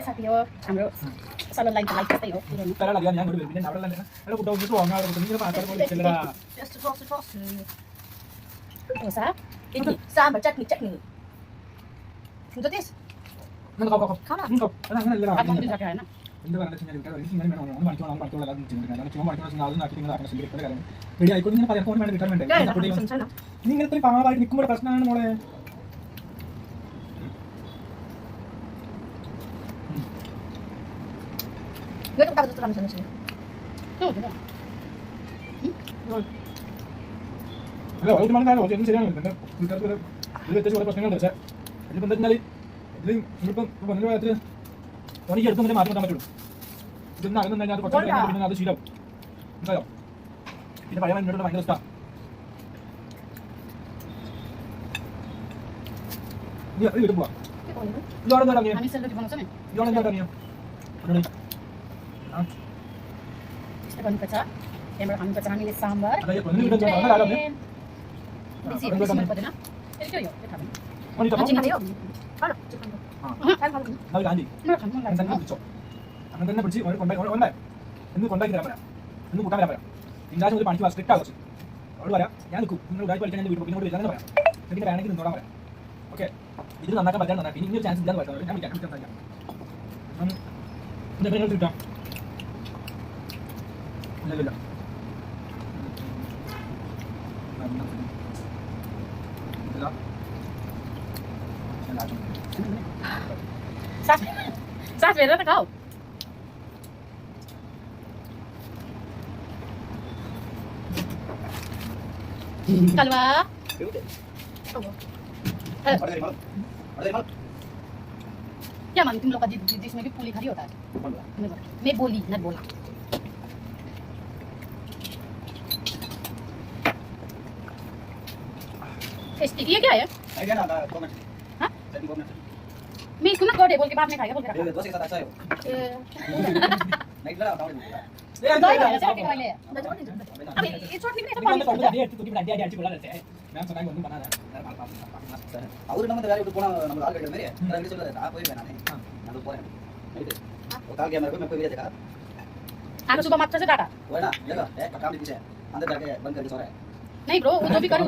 साथी हो हाम्रो सललाई त लाइक त्यस्तै हो तर लाग्यो यहाँ गुड बिन नाउडा लाने हैन गुड उठो हो ngaur गुड नि पाकर बोल चलेरा जस्ट फॉक्स डोसा इडली सांभर चटनी हुन्छ त्यस नन खाऊ खाना नन लेरा अब पनि सके हैन इंदो गाना चिन्ने कर इसी मैंने मैं बात लगा चिन्ने कर चुमा बात ना ना किंग ना सिंगल कर रेडी आइको नि पारे फोन में रिटायरमेंट है നിങ്ങൾ ഇത്ര പാവായിട്ട് നിൽക്കുമ്പോൾ പ്രശ്നമാണ് മോളെ Gue tak tahu terus sini. Tuh, tuh. അല്ല ഒരു മണിക്കൂർ ഓക്കെ ഒന്നും ശരിയാണ് ഇത് വ്യത്യാസം കുറേ പ്രശ്നങ്ങളുണ്ട് പക്ഷേ ഇതിപ്പോൾ എന്താ വെച്ചാൽ ഇത് നമ്മളിപ്പം വന്നിട്ട് എത്ര പണിക്ക് എടുക്കുന്നതിന് മാറ്റി വെക്കാൻ പറ്റുള്ളൂ ഇതൊന്നും അകന്നു കഴിഞ്ഞാൽ അത് കുറച്ച് പിന്നെ അത് ശീലം എന്തായോ പിന്നെ പഴയ എന്നോട് ഭയങ്കര ഇഷ്ടമാണ് വീട്ടിൽ പോവാം ഇതോടെ എന്താ ഇതോടെ എന്താ അറിയാം Yang kami pecah ini sambar. Ada ya, ini udah jangan ada ya. Isi, isi mana pada na? Itu yo, kita kami. Oh, ini Macam mana yo? Kalau, cepat. Kan kalau. Nabi ganti. Mana kamu lagi? Kan itu. Anak kan pergi, orang kontak, orang kontak. Ini kontak kita apa? Ini bukan apa? Tinggal cuma panci strict aja. Orang apa? Yang itu, ini udah balik kan video video jangan apa? Jadi kita anak itu orang apa? Oke. Itu nana kan bagian nana. Ini chance jangan buat. Kami jangan kita saja. Udah benar sudah. Udah. Sas bener tak kau? Kalwa. क्या मानती तुम लोग का जिसमें भी पुली खड़ी होता है मैं बोली न बोला ये क्या है हाँ मैं इसको ना गोडे बोल के बाद में खाएगा बोल के रखा दोस्त के साथ अच्छा है नहीं लड़ा दावड़ी अभी ये छोटी नहीं तो पानी मैम सुनाई बोलूं बना रहा है அவர் நம்ம வேற விட்டு போனா நம்ம ஆள் கட்ட மாதிரி நான் சொல்ல நான் போய் நானே நான் போறேன் ரைட் वो काल गया मेरे को मैं कोई वीडियो देखा आज सुबह मात्र से डाटा वो ना देखो काम नहीं पीछे अंदर जाके बंद करके सो रहा है नहीं ब्रो वो जो भी करूं